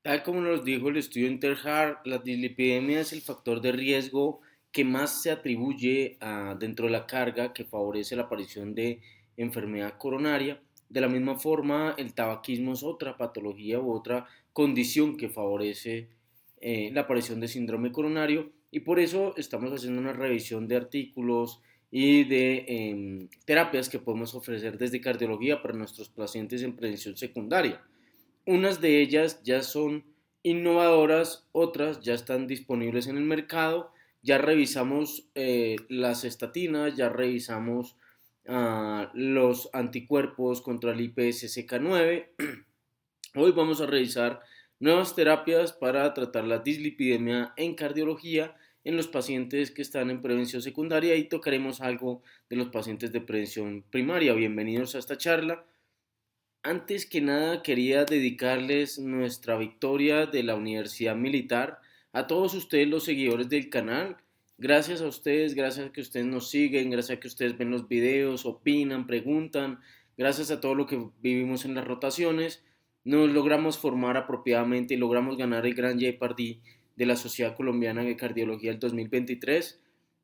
Tal como nos dijo el estudio Interhart, la dislipidemia es el factor de riesgo que más se atribuye dentro de la carga que favorece la aparición de enfermedad coronaria. De la misma forma, el tabaquismo es otra patología u otra condición que favorece la aparición de síndrome coronario y por eso estamos haciendo una revisión de artículos y de terapias que podemos ofrecer desde cardiología para nuestros pacientes en prevención secundaria. Unas de ellas ya son innovadoras, otras ya están disponibles en el mercado. Ya revisamos las estatinas, ya revisamos los anticuerpos contra el IPSCK9. Hoy vamos a revisar nuevas terapias para tratar la dislipidemia en cardiología en los pacientes que están en prevención secundaria y tocaremos algo de los pacientes de prevención primaria. Bienvenidos a esta charla. Antes que nada quería dedicarles nuestra victoria de la Universidad Militar a todos ustedes los seguidores del canal. Gracias a ustedes, gracias a que ustedes nos siguen, gracias a que ustedes ven los videos, opinan, preguntan, gracias a todo lo que vivimos en las rotaciones, nos logramos formar apropiadamente y logramos ganar el Gran Jeopardy de la Sociedad Colombiana de Cardiología del 2023.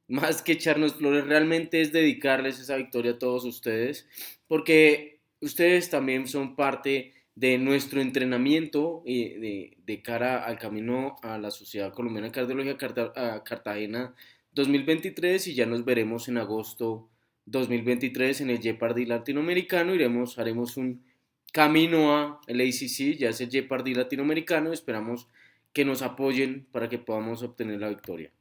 Más que echarnos flores, realmente es dedicarles esa victoria a todos ustedes, porque ustedes también son parte de nuestro entrenamiento de cara al camino a la Sociedad Colombiana de Cardiología Cartagena 2023 y ya nos veremos en agosto 2023 en el Jeopardy latinoamericano. Haremos un camino a el ACC, ya es el Jeopardy latinoamericano. Esperamos que nos apoyen para que podamos obtener la victoria.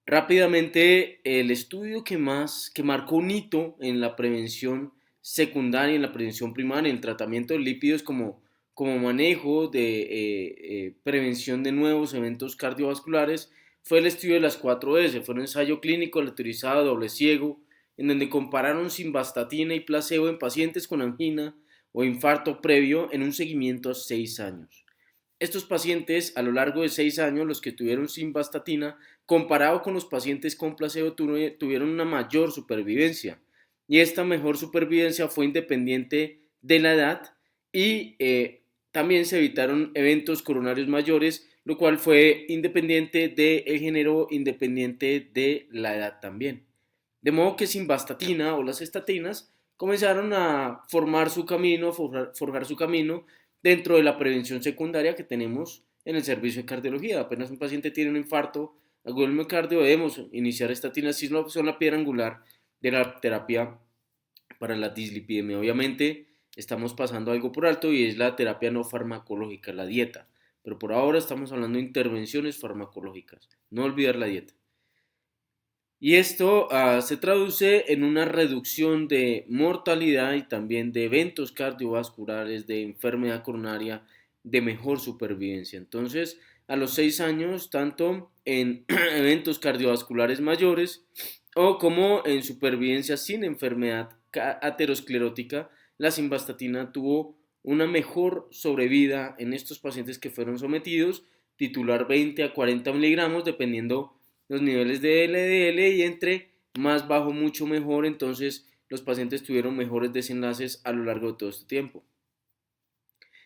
Rápidamente, el estudio que marcó un hito en la prevención secundaria, en la prevención primaria, en el tratamiento de lípidos como manejo de prevención de nuevos eventos cardiovasculares, fue el estudio de las 4S. Fue un ensayo clínico aleatorizado, doble ciego, en donde compararon simvastatina y placebo en pacientes con angina o infarto previo en un seguimiento a 6 años. Estos pacientes, a lo largo de 6 años, los que tuvieron simvastatina, comparado con los pacientes con placebo, tuvieron una mayor supervivencia. Y esta mejor supervivencia fue independiente de la edad y también se evitaron eventos coronarios mayores, lo cual fue independiente del género, independiente de la edad también. De modo que simvastatina o las estatinas comenzaron a formar su camino, a forjar su camino dentro de la prevención secundaria que tenemos en el servicio de cardiología. Apenas un paciente tiene un infarto agudo del miocardio, debemos iniciar estatinas, si son la piedra angular de la terapia para la dislipidemia. Obviamente estamos pasando algo por alto y es la terapia no farmacológica, la dieta. Pero por ahora estamos hablando de intervenciones farmacológicas. No olvidar la dieta. Y esto se traduce en una reducción de mortalidad y también de eventos cardiovasculares, de enfermedad coronaria, de mejor supervivencia. Entonces, a los 6 años, tanto en eventos cardiovasculares mayores o como en supervivencia sin enfermedad aterosclerótica, la simvastatina tuvo una mejor sobrevida en estos pacientes que fueron sometidos, titular 20 a 40 miligramos, dependiendo los niveles de LDL, y entre más bajo mucho mejor. Entonces los pacientes tuvieron mejores desenlaces a lo largo de todo este tiempo.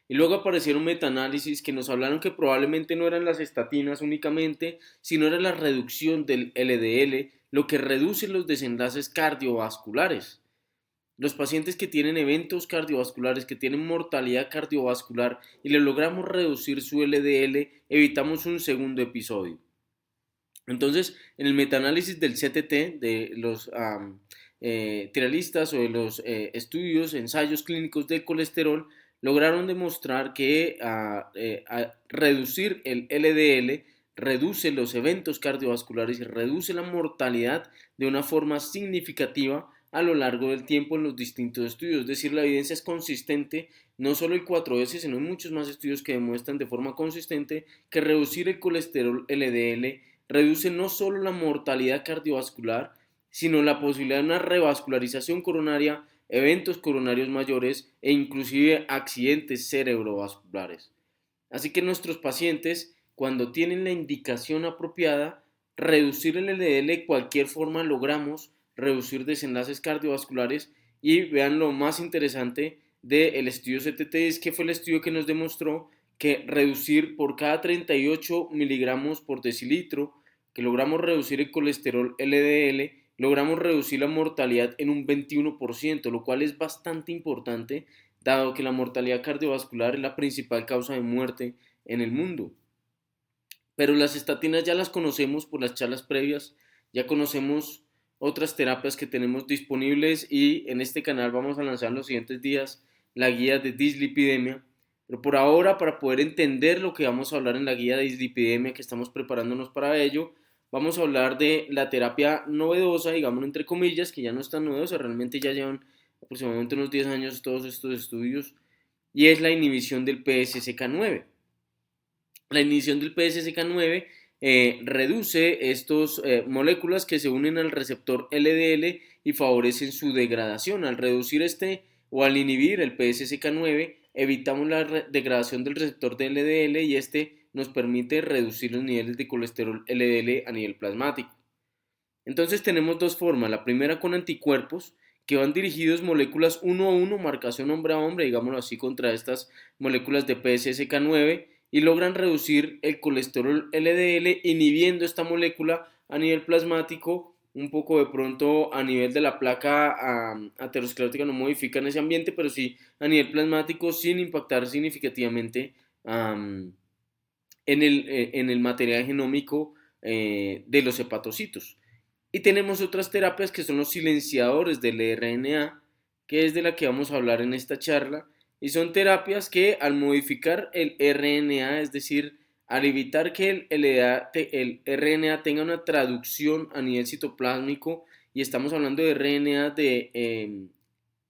Y luego aparecieron metaanálisis que nos hablaron que probablemente no eran las estatinas únicamente, sino era la reducción del LDL lo que reduce los desenlaces cardiovasculares. Los pacientes que tienen eventos cardiovasculares, que tienen mortalidad cardiovascular y le logramos reducir su LDL, evitamos un segundo episodio. Entonces, en el metaanálisis del CTT, de los tiralistas o de los estudios, ensayos clínicos de colesterol, lograron demostrar que reducir el LDL reduce los eventos cardiovasculares y reduce la mortalidad de una forma significativa a lo largo del tiempo en los distintos estudios. Es decir, la evidencia es consistente, no solo el 4S, sino hay muchos más estudios que demuestran de forma consistente que reducir el colesterol LDL reduce no solo la mortalidad cardiovascular, sino la posibilidad de una revascularización coronaria, eventos coronarios mayores e inclusive accidentes cerebrovasculares. Así que nuestros pacientes, cuando tienen la indicación apropiada, reducir el LDL de cualquier forma logramos reducir desenlaces cardiovasculares. Y vean lo más interesante del estudio CTT, es que fue el estudio que nos demostró que reducir por cada 38 miligramos por decilitro que logramos reducir el colesterol LDL, logramos reducir la mortalidad en un 21%, lo cual es bastante importante, dado que la mortalidad cardiovascular es la principal causa de muerte en el mundo. Pero las estatinas ya las conocemos por las charlas previas, ya conocemos otras terapias que tenemos disponibles y en este canal vamos a lanzar en los siguientes días la guía de dislipidemia. Pero por ahora, para poder entender lo que vamos a hablar en la guía de dislipidemia, que estamos preparándonos para ello, vamos a hablar de la terapia novedosa, digamos entre comillas, que ya no es tan novedosa, realmente ya llevan aproximadamente unos 10 años todos estos estudios, y es la inhibición del PSSK9. La inhibición del PSSK9 reduce estas moléculas que se unen al receptor LDL y favorecen su degradación. Al reducir o al inhibir el PSSK9, evitamos la degradación del receptor de LDL y nos permite reducir los niveles de colesterol LDL a nivel plasmático. Entonces tenemos dos formas. La primera con anticuerpos que van dirigidos moléculas uno a uno, marcación hombre a hombre, digámoslo así, contra estas moléculas de PSSK9 y logran reducir el colesterol LDL inhibiendo esta molécula a nivel plasmático, un poco de pronto a nivel de la placa aterosclerótica no modifican ese ambiente, pero sí a nivel plasmático sin impactar significativamente en el material genómico de los hepatocitos. Y tenemos otras terapias que son los silenciadores del RNA, que es de la que vamos a hablar en esta charla, y son terapias que al modificar el RNA, es decir, al evitar que el RNA tenga una traducción a nivel citoplásmico, y estamos hablando de RNA del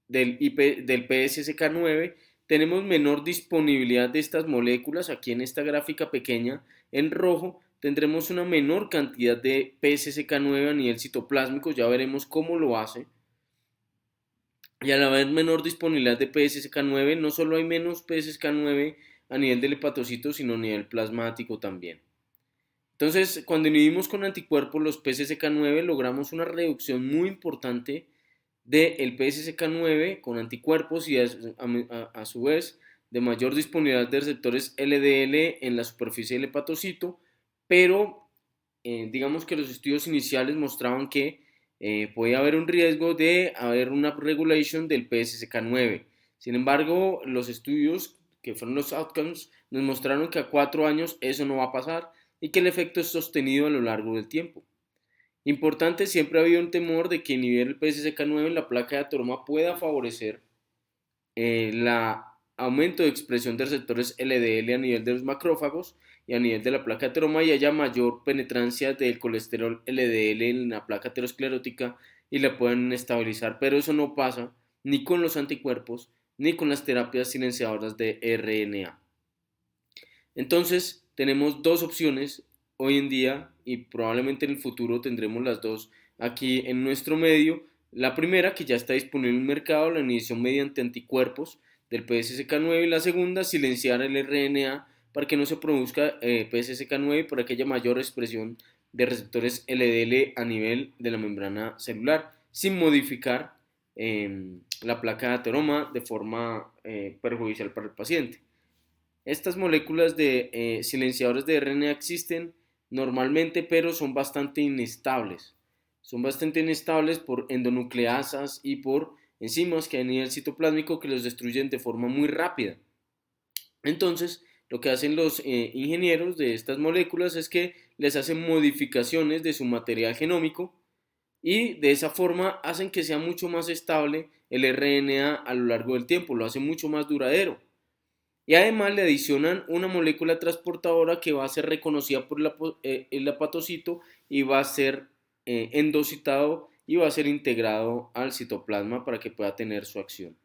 PSSK9, tenemos menor disponibilidad de estas moléculas. Aquí en esta gráfica pequeña en rojo tendremos una menor cantidad de PSSK9 a nivel citoplásmico, ya veremos cómo lo hace. Y al haber menor disponibilidad de PSSK9, no solo hay menos PSSK9 a nivel del hepatocito, sino a nivel plasmático también. Entonces, cuando inhibimos con anticuerpos los PSSK9, logramos una reducción muy importante del PSSK9 con anticuerpos y a su vez de mayor disponibilidad de receptores LDL en la superficie del hepatocito, pero digamos que los estudios iniciales mostraban que podía haber un riesgo de haber una upregulation del PSSK9. Sin embargo, los estudios que fueron los outcomes nos mostraron que a 4 años eso no va a pasar y que el efecto es sostenido a lo largo del tiempo. Importante, siempre ha habido un temor de que inhibir el PSSK9 en la placa de ateroma pueda favorecer el aumento de expresión de receptores LDL a nivel de los macrófagos y a nivel de la placa ateroma y haya mayor penetrancia del colesterol LDL en la placa aterosclerótica y la puedan estabilizar, pero eso no pasa ni con los anticuerpos ni con las terapias silenciadoras de RNA. Entonces tenemos dos opciones hoy en día y probablemente en el futuro tendremos las dos aquí en nuestro medio. La primera, que ya está disponible en el mercado, la inhibición mediante anticuerpos del PSSK9, y la segunda, silenciar el RNA para que no se produzca PSSK9 y para que haya mayor expresión de receptores LDL a nivel de la membrana celular sin modificar la placa de ateroma de forma perjudicial para el paciente. Estas moléculas de silenciadores de RNA existen normalmente, pero son bastante inestables. Son bastante inestables por endonucleasas y por enzimas que hay a nivel citoplásmico que los destruyen de forma muy rápida. Entonces, lo que hacen los ingenieros de estas moléculas es que les hacen modificaciones de su material genómico y de esa forma hacen que sea mucho más estable el RNA a lo largo del tiempo, lo hacen mucho más duradero. Y además le adicionan una molécula transportadora que va a ser reconocida por el hepatocito y va a ser endocitado y va a ser integrado al citoplasma para que pueda tener su acción.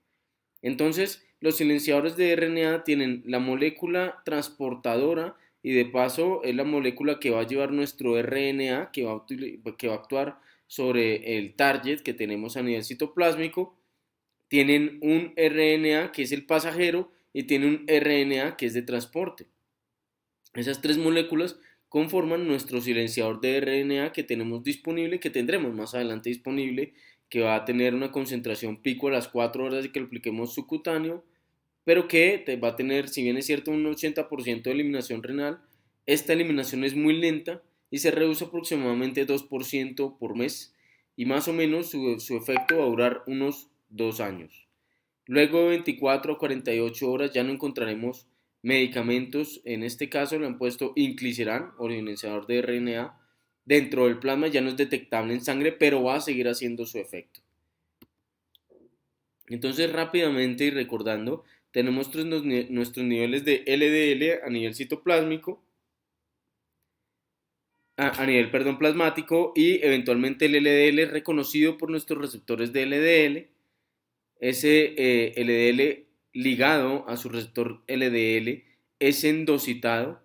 Entonces, los silenciadores de RNA tienen la molécula transportadora y de paso es la molécula que va a llevar nuestro RNA que va a actuar sobre el target que tenemos a nivel citoplásmico. Tienen un RNA que es el pasajero y tiene un RNA que es de transporte. Esas tres moléculas conforman nuestro silenciador de RNA que tenemos disponible, que tendremos más adelante disponible, que va a tener una concentración pico a las 4 horas de que lo apliquemos subcutáneo, pero que va a tener, si bien es cierto, un 80% de eliminación renal, esta eliminación es muy lenta y se reduce aproximadamente 2% por mes y más o menos su efecto va a durar unos 2 años. Luego de 24 a 48 horas ya no encontraremos medicamentos, en este caso le han puesto inclisiran, organizador de RNA, dentro del plasma, ya no es detectable en sangre, pero va a seguir haciendo su efecto. Entonces, rápidamente y recordando, tenemos nuestros niveles de LDL a nivel citoplásmico, a nivel, perdón, plasmático, y eventualmente el LDL es reconocido por nuestros receptores de LDL. Ese LDL ligado a su receptor LDL es endocitado,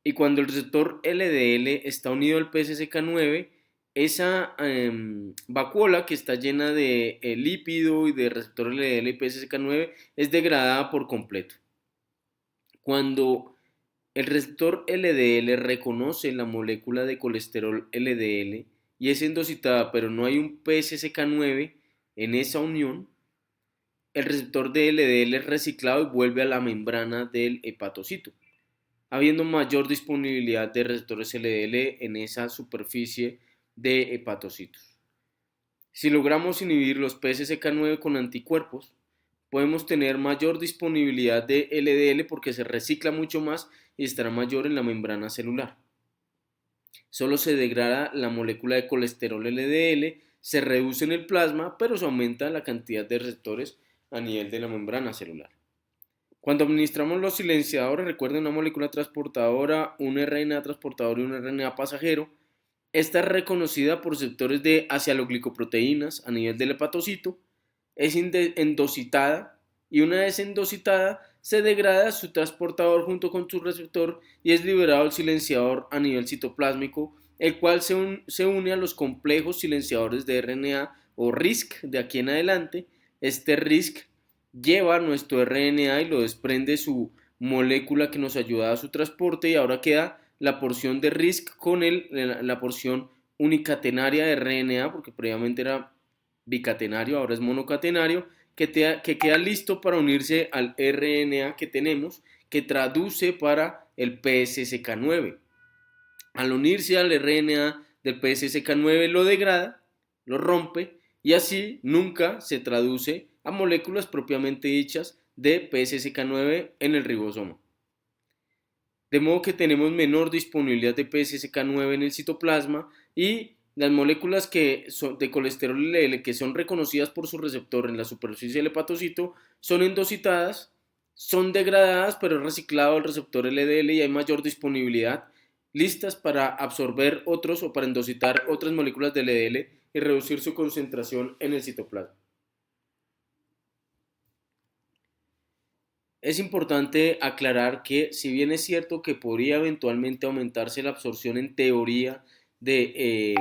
y cuando el receptor LDL está unido al PCSK9, esa vacuola que está llena de lípido y de receptor LDL y PCSK9 es degradada por completo. Cuando el receptor LDL reconoce la molécula de colesterol LDL y es endocitada, pero no hay un PCSK9 en esa unión, el receptor de LDL es reciclado y vuelve a la membrana del hepatocito, habiendo mayor disponibilidad de receptores LDL en esa superficie de hepatocitos. Si logramos inhibir los PCSK9 con anticuerpos, podemos tener mayor disponibilidad de LDL porque se recicla mucho más y estará mayor en la membrana celular. Solo se degrada la molécula de colesterol LDL, se reduce en el plasma, pero se aumenta la cantidad de receptores a nivel de la membrana celular. Cuando administramos los silenciadores, recuerden una molécula transportadora, un RNA transportador y un RNA pasajero. Esta es reconocida por receptores de asialoglicoproteínas a nivel del hepatocito, es endocitada y una vez endocitada se degrada su transportador junto con su receptor y es liberado el silenciador a nivel citoplásmico, el cual se une a los complejos silenciadores de RNA o RISC de aquí en adelante. Este RISC lleva nuestro RNA y lo desprende su molécula que nos ayuda a su transporte, y ahora queda la porción de RISC con la porción unicatenaria de RNA, porque previamente era bicatenario, ahora es monocatenario, que queda listo para unirse al RNA que tenemos, que traduce para el PCSK9. Al unirse al RNA del PCSK9 lo degrada, lo rompe, y así nunca se traduce a moléculas propiamente dichas de PCSK9 en el ribosoma. De modo que tenemos menor disponibilidad de PCSK9 en el citoplasma, y las moléculas que son de colesterol LDL que son reconocidas por su receptor en la superficie del hepatocito son endocitadas, son degradadas, pero es reciclado el receptor LDL y hay mayor disponibilidad, listas para absorber otros o para endocitar otras moléculas de LDL y reducir su concentración en el citoplasma. Es importante aclarar que, si bien es cierto que podría eventualmente aumentarse la absorción en teoría de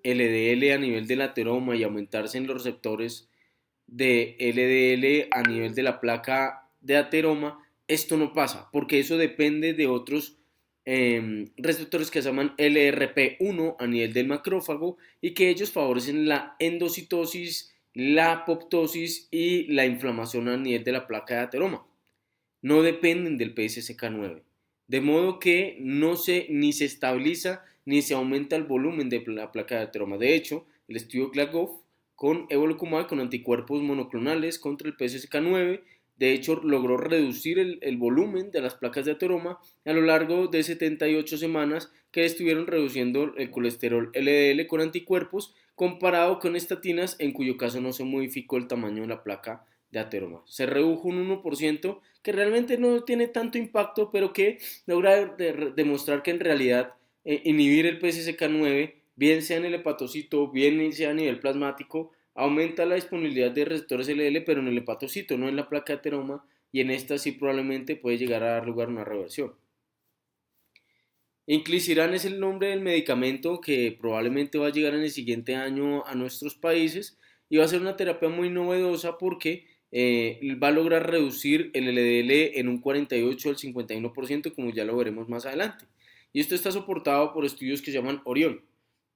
LDL a nivel del ateroma y aumentarse en los receptores de LDL a nivel de la placa de ateroma, esto no pasa porque eso depende de otros receptores que se llaman LRP1 a nivel del macrófago y que ellos favorecen la endocitosis, la apoptosis y la inflamación a nivel de la placa de ateroma. No dependen del PCSK9, de modo que ni se estabiliza ni se aumenta el volumen de la placa de ateroma. De hecho, el estudio Glagov con evolocumab con anticuerpos monoclonales contra el PCSK9, de hecho logró reducir el volumen de las placas de ateroma a lo largo de 78 semanas, que estuvieron reduciendo el colesterol LDL con anticuerpos comparado con estatinas, en cuyo caso no se modificó el tamaño de la placa de ateroma. Se redujo un 1%, que realmente no tiene tanto impacto, pero que logra demostrar que en realidad inhibir el PCSK9, bien sea en el hepatocito, bien sea a nivel plasmático, aumenta la disponibilidad de receptores LDL, pero en el hepatocito, no en la placa de ateroma, y en esta sí probablemente puede llegar a dar lugar a una reversión. Inclisiran es el nombre del medicamento que probablemente va a llegar en el siguiente año a nuestros países, y va a ser una terapia muy novedosa porque va a lograr reducir el LDL en un 48 al 51%, como ya lo veremos más adelante. Y esto está soportado por estudios que se llaman Orión.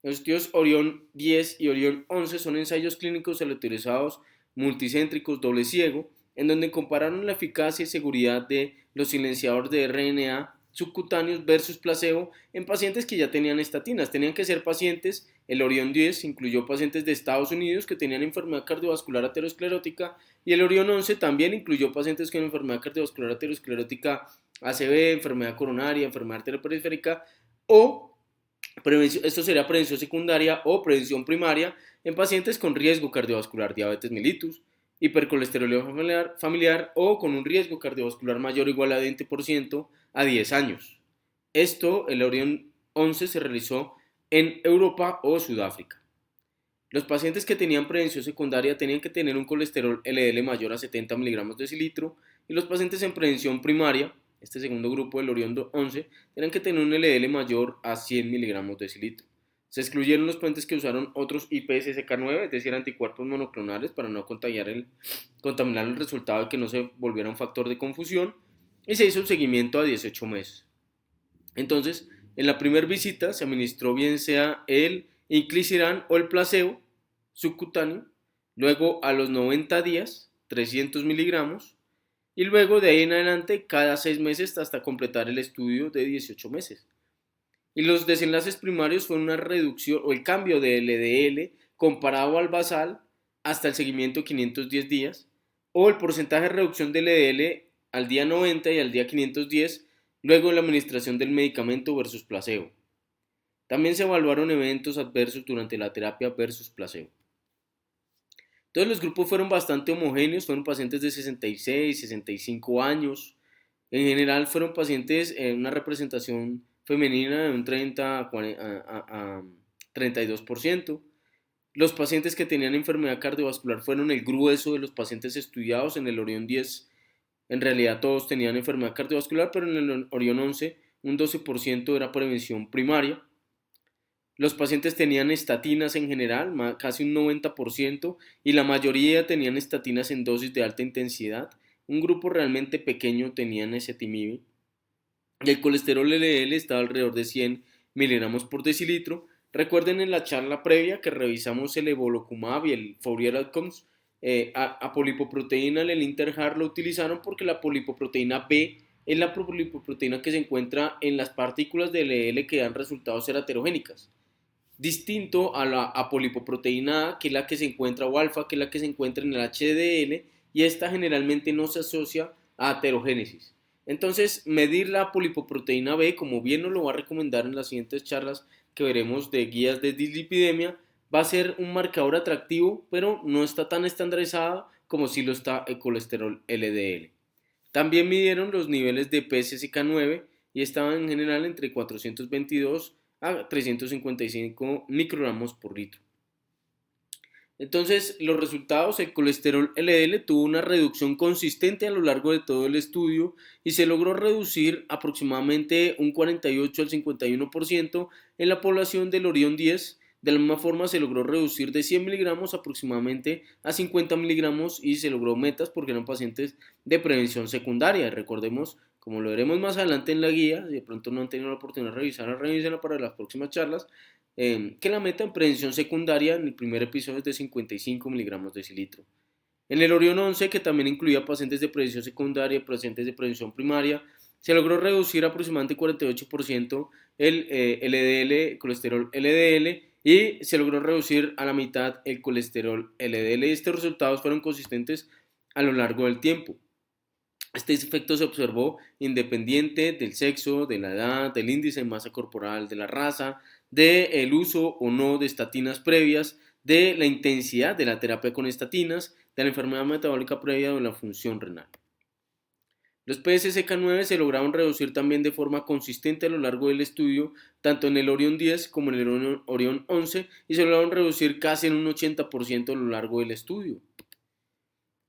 Los estudios Orión 10 y Orión 11 son ensayos clínicos aleatorizados multicéntricos doble ciego en donde compararon la eficacia y seguridad de los silenciadores de RNA subcutáneos versus placebo en pacientes que ya tenían estatinas. Tenían que ser pacientes, el Orión 10 incluyó pacientes de Estados Unidos que tenían enfermedad cardiovascular aterosclerótica y el Orión 11 también incluyó pacientes con enfermedad cardiovascular aterosclerótica ACV, enfermedad coronaria, enfermedad arterioperiférica o esto sería prevención secundaria o prevención primaria en pacientes con riesgo cardiovascular, diabetes mellitus, hipercolesterolemia familiar o con un riesgo cardiovascular mayor o igual a 20% a 10 años. Esto, el Orión 11 se realizó en Europa o Sudáfrica. Los pacientes que tenían prevención secundaria tenían que tener un colesterol LDL mayor a 70 miligramos de decilitro y los pacientes en prevención primaria, este segundo grupo del Orión 11, tenían que tener un LDL mayor a 100 miligramos de decilitro. Se excluyeron los pacientes que usaron otros IPSSK9, es decir, anticuerpos monoclonales, para no contaminar el resultado y que no se volviera un factor de confusión, y se hizo un seguimiento a 18 meses. Entonces, en la primera visita se administró bien sea el inclisiran o el placebo subcutáneo, luego a los 90 días 300 miligramos y luego de ahí en adelante cada 6 meses hasta completar el estudio de 18 meses. Y los desenlaces primarios fueron una reducción o el cambio de LDL comparado al basal hasta el seguimiento de 510 días o el porcentaje de reducción de LDL al día 90 y al día 510 luego de la administración del medicamento versus placebo. También se evaluaron eventos adversos durante la terapia versus placebo. Todos los grupos fueron bastante homogéneos, fueron pacientes de 66, 65 años. En general fueron pacientes en una representación femenina de un 30 a 32%. Los pacientes que tenían enfermedad cardiovascular fueron el grueso de los pacientes estudiados en el Orión 10. En realidad todos tenían enfermedad cardiovascular, pero en el Orión 11 un 12% era prevención primaria. Los pacientes tenían estatinas en general, casi un 90%, y la mayoría tenían estatinas en dosis de alta intensidad. Un grupo realmente pequeño tenían ezetimibe. Y el colesterol LDL estaba alrededor de 100 miligramos por decilitro. Recuerden en la charla previa que revisamos el evolocumab y el Fourier Outcomes. A polipoproteína, el Interhar lo utilizaron porque la polipoproteína B es la polipoproteína que se encuentra en las partículas de LDL que dan resultados ser heterogénicas. Distinto a la apolipoproteína A, que es la que se encuentra, o alfa, que es la que se encuentra en el HDL, y esta generalmente no se asocia a aterogénesis. Entonces, medir la polipoproteína B, como bien nos lo va a recomendar en las siguientes charlas que veremos de guías de dislipidemia, va a ser un marcador atractivo, pero no está tan estandarizado como si lo está el colesterol LDL. También midieron los niveles de PCSK9 y estaban en general entre 422 a 355 microgramos por litro. Entonces, los resultados, el colesterol LDL tuvo una reducción consistente a lo largo de todo el estudio y se logró reducir aproximadamente un 48 al 51% en la población del Orión 10. De la misma forma, se logró reducir de 100 miligramos aproximadamente a 50 miligramos y se logró metas porque eran pacientes de prevención secundaria. Recordemos, como lo veremos más adelante en la guía, si de pronto no han tenido la oportunidad de revisarla, revísenla para las próximas charlas, que la meta en prevención secundaria en el primer episodio es de 55 miligramos de decilitro. En el Orión 11, que también incluía pacientes de prevención secundaria, pacientes de prevención primaria, se logró reducir aproximadamente 48% el LDL, colesterol LDL, y se logró reducir a la mitad el colesterol LDL. Y estos resultados fueron consistentes a lo largo del tiempo. Este efecto se observó independiente del sexo, de la edad, del índice de masa corporal, de la raza, del uso o no de estatinas previas, de la intensidad de la terapia con estatinas, de la enfermedad metabólica previa o de la función renal. Los PCSK9 se lograron reducir también de forma consistente a lo largo del estudio, tanto en el Orión 10 como en el Orión 11, y se lograron reducir casi en un 80% a lo largo del estudio.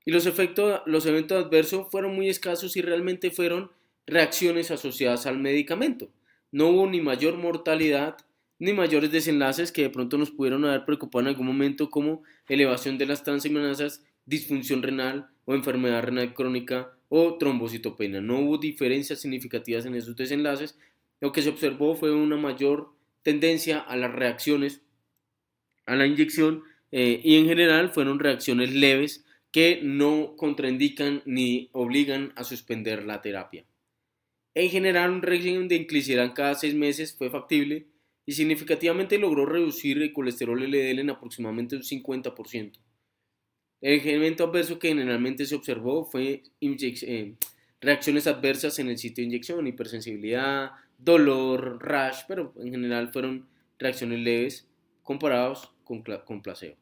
Y los eventos adversos fueron muy escasos y realmente fueron reacciones asociadas al medicamento. No hubo ni mayor mortalidad ni mayores desenlaces que de pronto nos pudieron haber preocupado en algún momento, como elevación de las transaminasas, disfunción renal o enfermedad renal crónica o trombocitopenia. No hubo diferencias significativas en esos desenlaces. Lo que se observó fue una mayor tendencia a las reacciones a la inyección y en general fueron reacciones leves que no contraindican ni obligan a suspender la terapia. En general, un régimen de inclisiran cada 6 meses fue factible y significativamente logró reducir el colesterol LDL en aproximadamente un 50%. El evento adverso que generalmente se observó fue reacciones adversas en el sitio de inyección, hipersensibilidad, dolor, rash, pero en general fueron reacciones leves comparados con placebo.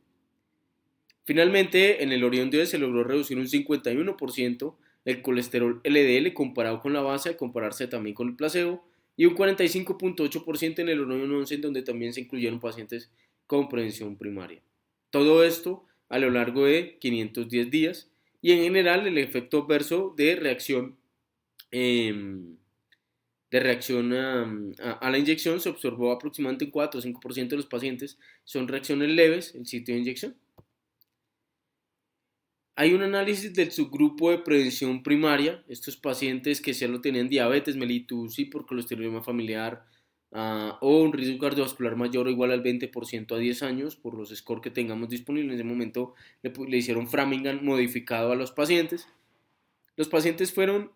Finalmente, en el Orion 10 se logró reducir un 51% el colesterol LDL comparado con la base, al compararse también con el placebo, y un 45.8% en el Orion 11, donde también se incluyeron pacientes con prevención primaria. Todo esto a lo largo de 510 días, y en general el efecto adverso de reacción a la inyección se observó aproximadamente en 4 o 5% de los pacientes. Son reacciones leves, el sitio de inyección. Hay un análisis del subgrupo de prevención primaria, estos pacientes que ya lo tenían diabetes mellitus, hipercolesterolemia familiar o un riesgo cardiovascular mayor o igual al 20% a 10 años, por los scores que tengamos disponibles. En ese momento le hicieron Framingham modificado a los pacientes. Los pacientes fueron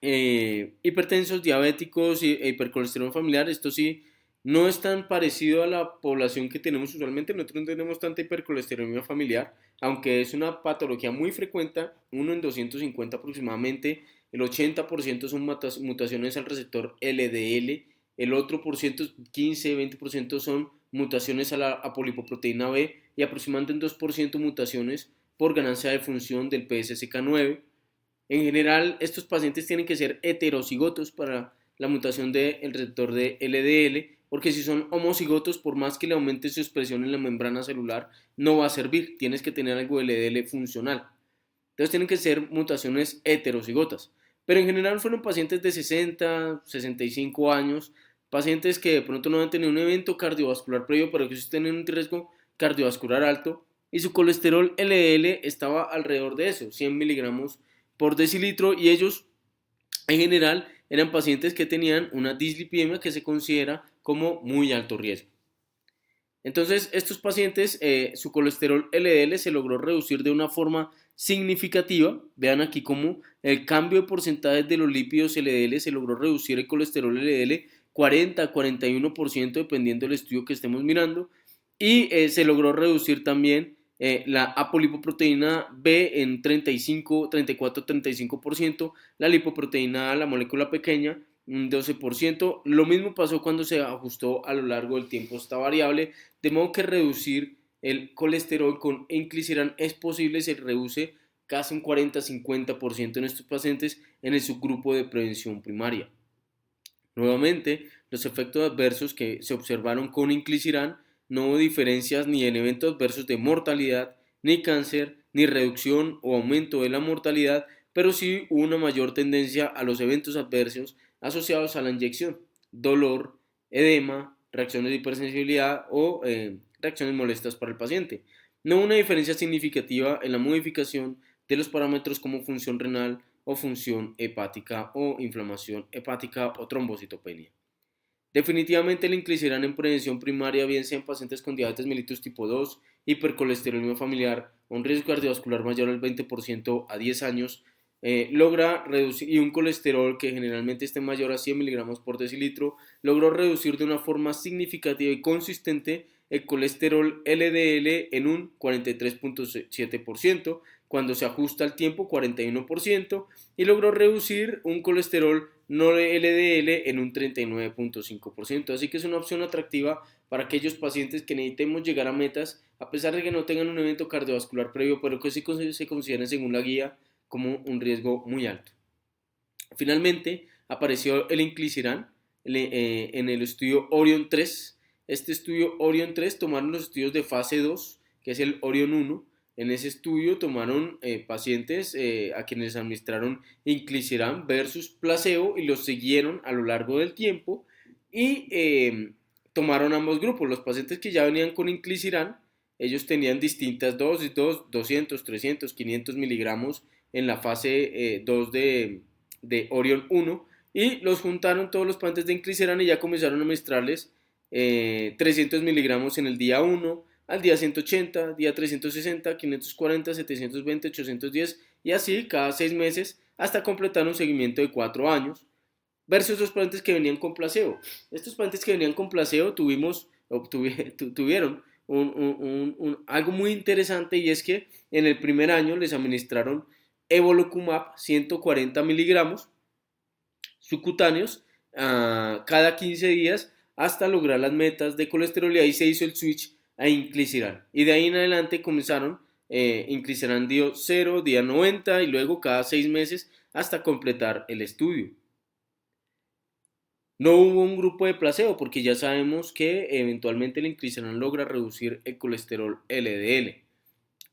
hipertensos, diabéticos e hipercolesterolemia familiar. Esto sí, no es tan parecido a la población que tenemos usualmente. Nosotros no tenemos tanta hipercolesterolemia familiar, aunque es una patología muy frecuente, 1 en 250 aproximadamente. El 80% son mutaciones al receptor LDL, el otro por ciento, 15-20% son mutaciones a la apolipoproteína B y aproximadamente un 2% mutaciones por ganancia de función del PSSK9. En general, estos pacientes tienen que ser heterocigotos para la mutación del receptor de LDL, porque si son homocigotos, por más que le aumente su expresión en la membrana celular, no va a servir. Tienes que tener algo de LDL funcional. Entonces tienen que ser mutaciones heterocigotas. Pero en general fueron pacientes de 60, 65 años, pacientes que de pronto no han tenido un evento cardiovascular previo, pero que sí tienen un riesgo cardiovascular alto, y su colesterol LDL estaba alrededor de eso, 100 miligramos por decilitro, y ellos en general eran pacientes que tenían una dislipidemia que se considera como muy alto riesgo. Entonces, estos pacientes, su colesterol LDL se logró reducir de una forma significativa. Vean aquí cómo el cambio de porcentajes de los lípidos LDL se logró reducir el colesterol LDL 40-41% dependiendo del estudio que estemos mirando. Y se logró reducir también la apolipoproteína B en 34-35%, la lipoproteína A, la molécula pequeña, un 12%. Lo mismo pasó cuando se ajustó a lo largo del tiempo esta variable, de modo que reducir el colesterol con inclisiran es posible, se reduce casi un 40-50% en estos pacientes en el subgrupo de prevención primaria. Nuevamente, los efectos adversos que se observaron con inclisiran no hubo diferencias ni en eventos adversos de mortalidad, ni cáncer, ni reducción o aumento de la mortalidad, pero sí hubo una mayor tendencia a los eventos adversos asociados a la inyección, dolor, edema, reacciones de hipersensibilidad o reacciones molestas para el paciente. No hubo una diferencia significativa en la modificación de los parámetros como función renal o función hepática o inflamación hepática o trombocitopenia. Definitivamente el inclisiran en prevención primaria, bien sea en pacientes con diabetes mellitus tipo 2, hipercolesterolemia familiar o un riesgo cardiovascular mayor al 20% a 10 años, logra reducir, y un colesterol que generalmente esté mayor a 100 miligramos por decilitro, logró reducir de una forma significativa y consistente el colesterol LDL en un 43.7%, cuando se ajusta al tiempo 41%, y logró reducir un colesterol no LDL en un 39.5%. Así que es una opción atractiva para aquellos pacientes que necesitemos llegar a metas, a pesar de que no tengan un evento cardiovascular previo, pero que sí se consideren según la guía como un riesgo muy alto. Finalmente, apareció el inclisiran en el estudio Orion 3. Este estudio Orion 3 tomaron los estudios de fase 2, que es el Orion 1. En ese estudio tomaron pacientes a quienes administraron inclisiran versus placebo y los siguieron a lo largo del tiempo y tomaron ambos grupos. Los pacientes que ya venían con inclisiran, ellos tenían distintas dosis, 200, 300, 500 miligramos en la fase 2 de Orion 1, y los juntaron todos los pacientes de inclisiran y ya comenzaron a administrarles 300 miligramos en el día 1, al día 180, día 360, 540, 720, 810 y así cada 6 meses hasta completar un seguimiento de 4 años versus los pacientes que venían con placebo. Estos pacientes que venían con placebo tuvieron algo muy interesante y es que en el primer año les administraron evolocumab 140 miligramos subcutáneos cada 15 días hasta lograr las metas de colesterol y ahí se hizo el switch a inclisiran. Y de ahí en adelante comenzaron inclisiran día 0, día 90 y luego cada 6 meses hasta completar el estudio. No hubo un grupo de placebo porque ya sabemos que eventualmente el inclisiran logra reducir el colesterol LDL.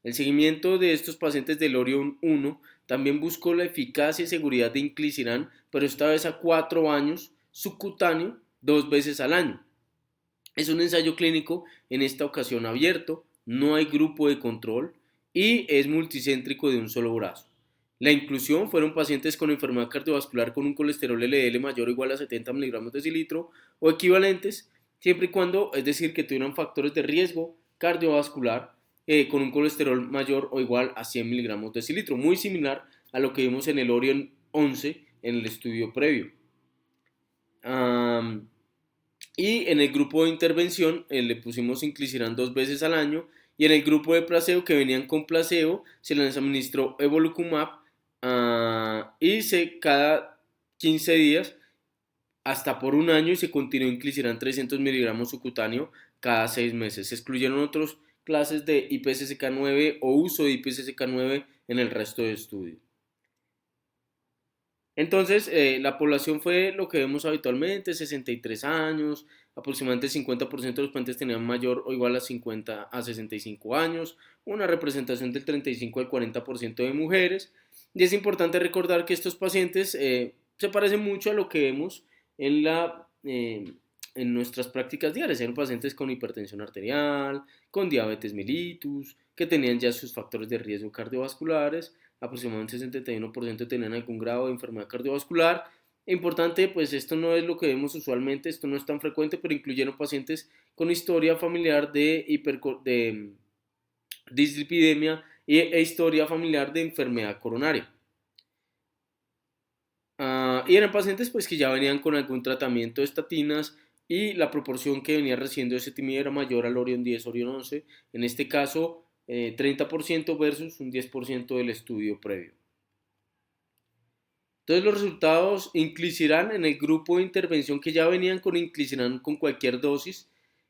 El seguimiento de estos pacientes del Orion 1 también buscó la eficacia y seguridad de inclisiran, pero esta vez a 4 años, subcutáneo, 2 veces al año. Es un ensayo clínico, en esta ocasión abierto, no hay grupo de control y es multicéntrico de un solo brazo. La inclusión fueron pacientes con enfermedad cardiovascular con un colesterol LDL mayor o igual a 70 miligramos de decilitro o equivalentes, siempre y cuando, es decir, que tuvieran factores de riesgo cardiovascular con un colesterol mayor o igual a 100 miligramos de decilitro, muy similar a lo que vimos en el Orion 11 en el estudio previo. Y en el grupo de intervención le pusimos inclisiran 2 veces al año y en el grupo de placebo que venían con placebo se les administró evolocumab cada 15 días hasta por un año y se continuó inclisiran 300 miligramos subcutáneo cada 6 meses. Se excluyeron otras clases de IPSSK9 o uso de IPSSK9 en el resto de estudio. Entonces, la población fue lo que vemos habitualmente, 63 años, aproximadamente el 50% de los pacientes tenían mayor o igual a 50 a 65 años, una representación del 35 al 40% de mujeres, y es importante recordar que estos pacientes se parecen mucho a lo que vemos en, en nuestras prácticas diarias, eran pacientes con hipertensión arterial, con diabetes mellitus, que tenían ya sus factores de riesgo cardiovasculares, aproximadamente un 71% tenían algún grado de enfermedad cardiovascular. Importante, pues esto no es lo que vemos usualmente, esto no es tan frecuente, pero incluyeron pacientes con historia familiar de dislipidemia e historia familiar de enfermedad coronaria. Y eran pacientes pues que ya venían con algún tratamiento de estatinas y la proporción que venía recibiendo ese ezetimibe era mayor al Orion 10, Orion 11, en este caso 30% versus un 10% del estudio previo. Entonces los resultados inclisiran en el grupo de intervención que ya venían con inclisiran con cualquier dosis,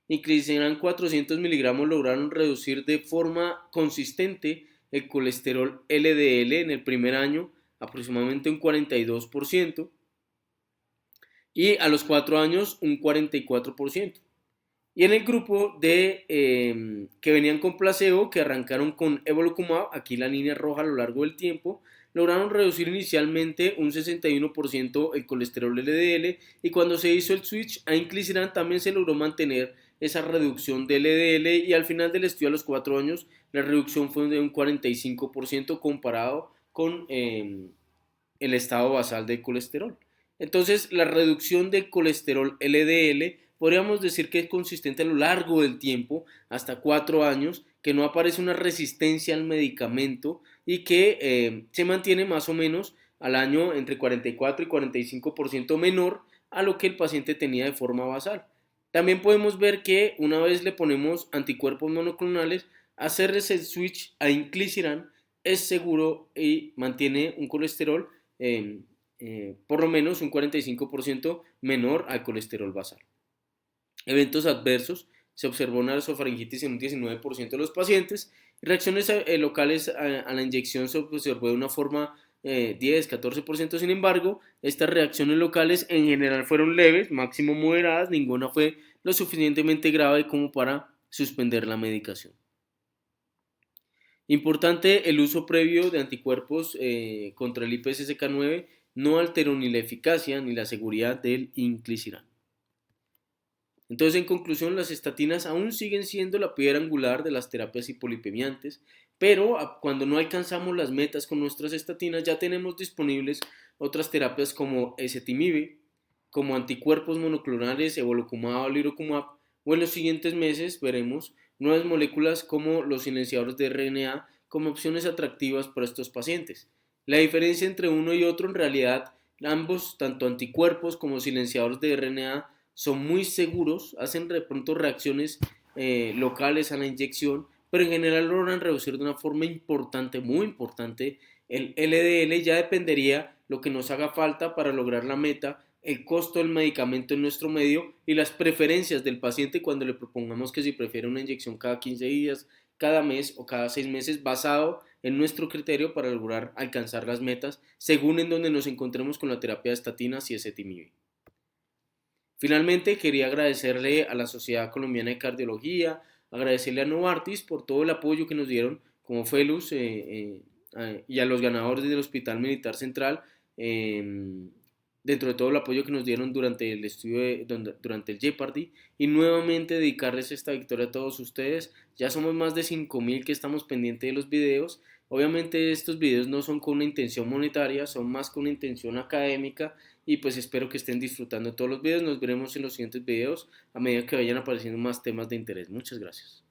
inclisiran 400 miligramos lograron reducir de forma consistente el colesterol LDL en el primer año aproximadamente un 42% y a los 4 años un 44%. Y en el grupo que venían con placebo, que arrancaron con evolocumab, aquí la línea roja a lo largo del tiempo, lograron reducir inicialmente un 61% el colesterol LDL y cuando se hizo el switch a inclisiran también se logró mantener esa reducción de LDL y al final del estudio a los 4 años la reducción fue de un 45% comparado con el estado basal del colesterol. Entonces la reducción del colesterol LDL podríamos decir que es consistente a lo largo del tiempo, hasta 4 años, que no aparece una resistencia al medicamento y que se mantiene más o menos al año entre 44 y 45% menor a lo que el paciente tenía de forma basal. También podemos ver que una vez le ponemos anticuerpos monoclonales, hacerles el switch a inclisiran es seguro y mantiene un colesterol por lo menos un 45% menor al colesterol basal. Eventos adversos: se observó una nasofaringitis en un 19% de los pacientes. Reacciones locales a la inyección se observó de una forma 10-14%. Sin embargo, estas reacciones locales en general fueron leves, máximo moderadas, ninguna fue lo suficientemente grave como para suspender la medicación. Importante, el uso previo de anticuerpos contra el IPSSK9 no alteró ni la eficacia ni la seguridad del inclisiran. Entonces, en conclusión, las estatinas aún siguen siendo la piedra angular de las terapias hipolipemiantes, pero cuando no alcanzamos las metas con nuestras estatinas, ya tenemos disponibles otras terapias como ezetimibe, como anticuerpos monoclonales, evolocumab o lirokumab, o en los siguientes meses veremos nuevas moléculas como los silenciadores de RNA como opciones atractivas para estos pacientes. La diferencia entre uno y otro, en realidad, ambos, tanto anticuerpos como silenciadores de RNA, son muy seguros, hacen de pronto reacciones locales a la inyección, pero en general logran reducir de una forma importante, muy importante, el LDL. Ya dependería lo que nos haga falta para lograr la meta, el costo del medicamento en nuestro medio y las preferencias del paciente cuando le propongamos que si prefiere una inyección cada 15 días, cada mes o cada 6 meses, basado en nuestro criterio para lograr alcanzar las metas según en donde nos encontremos con la terapia de estatinas y ezetimibe. Finalmente, quería agradecerle a la Sociedad Colombiana de Cardiología, agradecerle a Novartis por todo el apoyo que nos dieron como Felus y a los ganadores del Hospital Militar Central, dentro de todo el apoyo que nos dieron durante el estudio, durante el Jeopardy, y nuevamente dedicarles esta victoria a todos ustedes. Ya somos más de 5.000 que estamos pendientes de los videos. Obviamente estos videos no son con una intención monetaria, son más con una intención académica, y pues espero que estén disfrutando todos los videos. Nos veremos en los siguientes videos a medida que vayan apareciendo más temas de interés. Muchas gracias.